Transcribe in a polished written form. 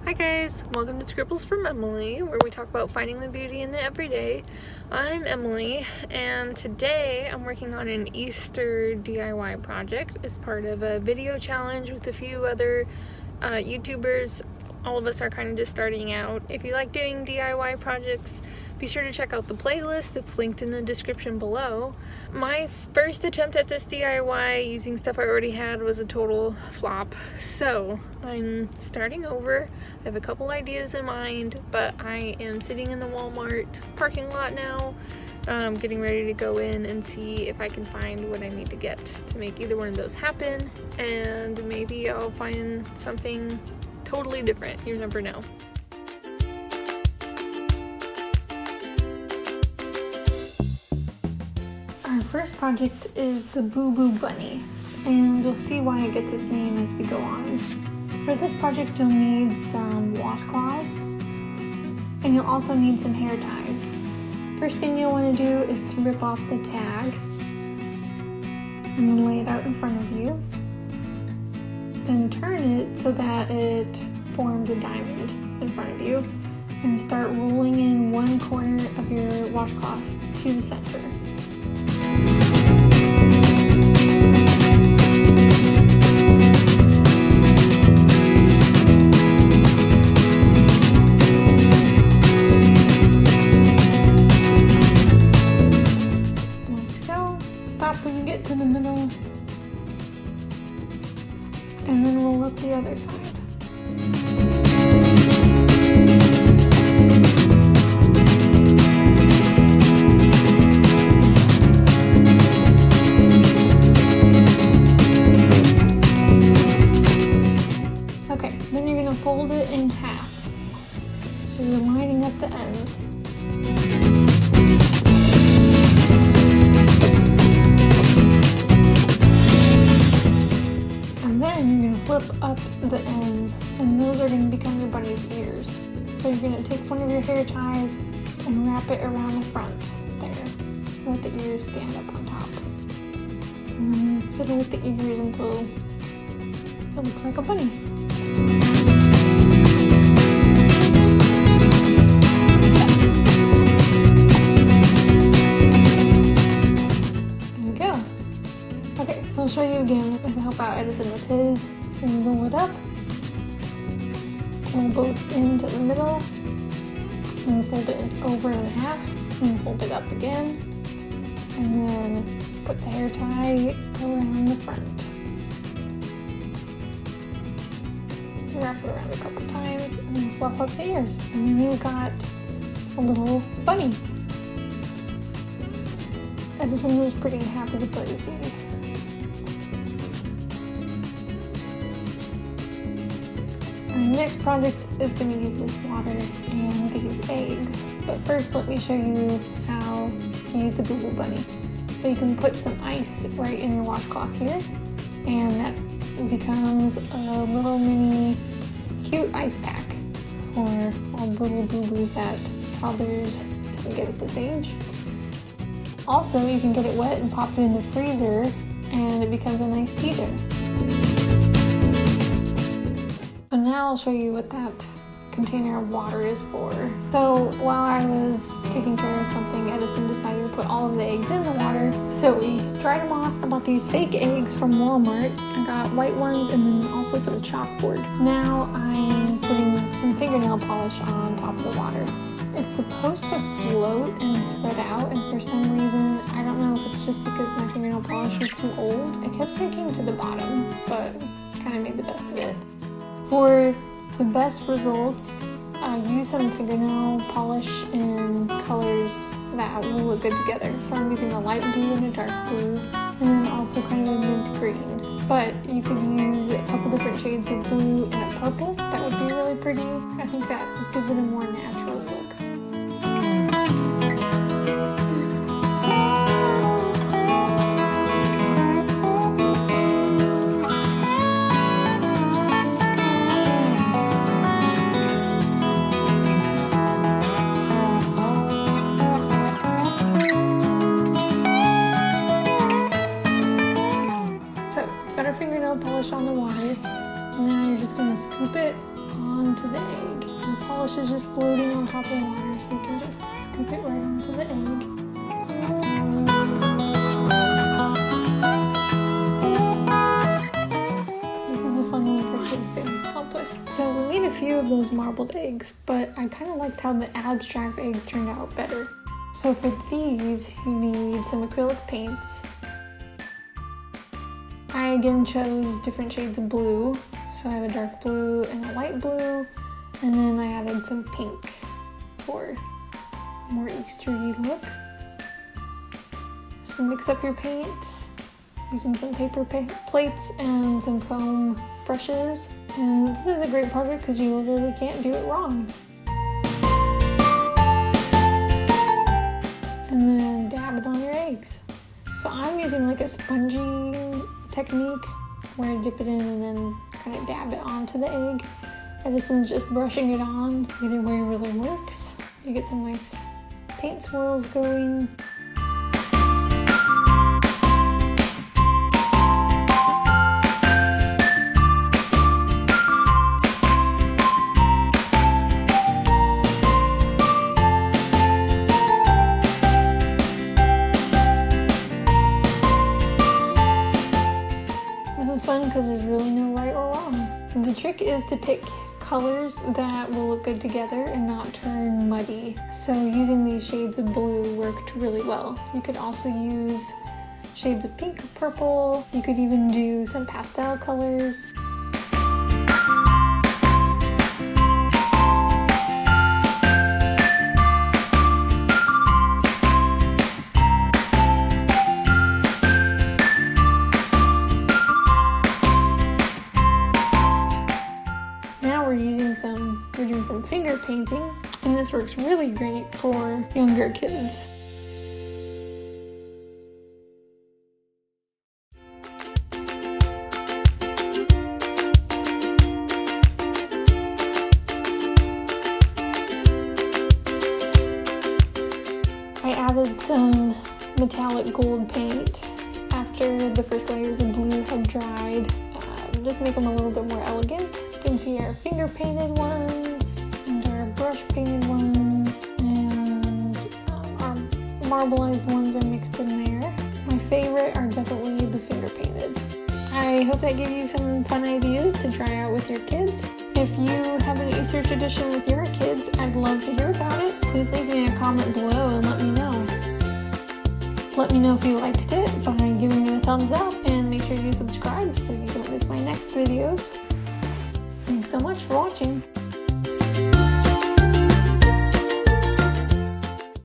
Hi guys, welcome to Scribbles from Emily, where we talk about finding the beauty in the everyday. I'm Emily, and today I'm working on an Easter DIY project as part of a video challenge with a few other YouTubers. All of us are kind of just starting out. If you like doing DIY projects, be sure to check out the playlist that's linked in the description below. My first attempt at this DIY using stuff I already had was a total flop, so I'm starting over. I have a couple ideas in mind, but I am sitting in the Walmart parking lot now, getting ready to go in and see if I can find what I need to get to make either one of those happen, and maybe I'll find something totally different. You never know. Our first project is the Boo Boo Bunny, and you'll see why I get this name as we go on. For this project you'll need some washcloths, and you'll also need some hair ties. First thing you'll want to do is to rip off the tag, and then lay it out in front of you. Then turn it so that it forms a diamond in front of you, and start rolling in one corner of your washcloth to the center. Like so. Stop when you get to the middle, and then roll up the other side. Okay, then you're going to fold it in half, so you're lining up the ends. And then you're going to flip up the ends, and those are going to become your bunny's ears. So you're going to take one of your hair ties and wrap it around the front there. Let the ears stand up on top. And then fiddle with the ears until it looks like a bunny. There we go. Okay, so I'll show you again to help out Edison with his. So you roll it up, roll both into the middle, and fold it over in half, and fold it up again, and then put the hair tie around the front. Wrap it around a couple times, and then fluff up the ears, and then you've got a little bunny. Edison was pretty happy to play with these. Our next project is going to use this water and these eggs, but first let me show you how to use the Boo Boo Bunny. So you can put some ice right in your washcloth here, and that becomes a little mini cute ice pack for all the little boo-boos that toddlers can get at this age. Also, you can get it wet and pop it in the freezer, and it becomes a nice teether. So now I'll show you what that container of water is for. So while I was taking care of something, Edison decided to put all of the eggs in the water. So we dried them off. I bought these fake eggs from Walmart. I got white ones and then also some chalkboard. Now I'm putting some fingernail polish on top of the water. It's supposed to float and spread out, and for some reason, I don't know if it's just because my fingernail polish was too old, it kept sinking to the bottom, but kind of made the best of it. For the best results, use some fingernail polish in colors that will look good together. So I'm using a light blue and a dark blue, and then also kind of a mint green. But you could use a couple different shades of blue and a purple. That would be really pretty. I think that gives it a more natural look. Got our fingernail polish on the water. Now you're just going to scoop it onto the egg. is just floating on top of the water, so you can just scoop it right onto the egg. This is a fun one for kids to help with. So we made a few of those marbled eggs, but I kind of liked how the abstract eggs turned out better. So for these, you need some acrylic paints. I again chose different shades of blue. So I have a dark blue and a light blue, and then I added some pink for a more Eastery look. So mix up your paints using some paper plates and some foam brushes. And this is a great project because you literally can't do it wrong. And then dab it on your eggs. So I'm using like a spongy technique where I dip it in and then kind of dab it onto the egg. Edison's just brushing it on. Either way really works. You get some nice paint swirls going. Because there's really no right or wrong. The trick is to pick colors that will look good together and not turn muddy. So using these shades of blue worked really well. You could also use shades of pink or purple. You could even do some pastel colors. We're doing some finger painting, and this works really great for younger kids. I added some metallic gold paint after the first layers of blue had dried, just make them a little bit more elegant. You can see our finger painted ones and our brush painted ones, and our marbleized ones are mixed in there. My favorite are definitely the finger painted. I hope that gave you some fun ideas to try out with your kids. If you have an Easter tradition with your kids, I'd love to hear about it. Please leave me a comment below and let me know. Let me know if you liked it by giving me a thumbs up, and make sure you subscribe so you don't miss my next videos. Thanks so much for watching.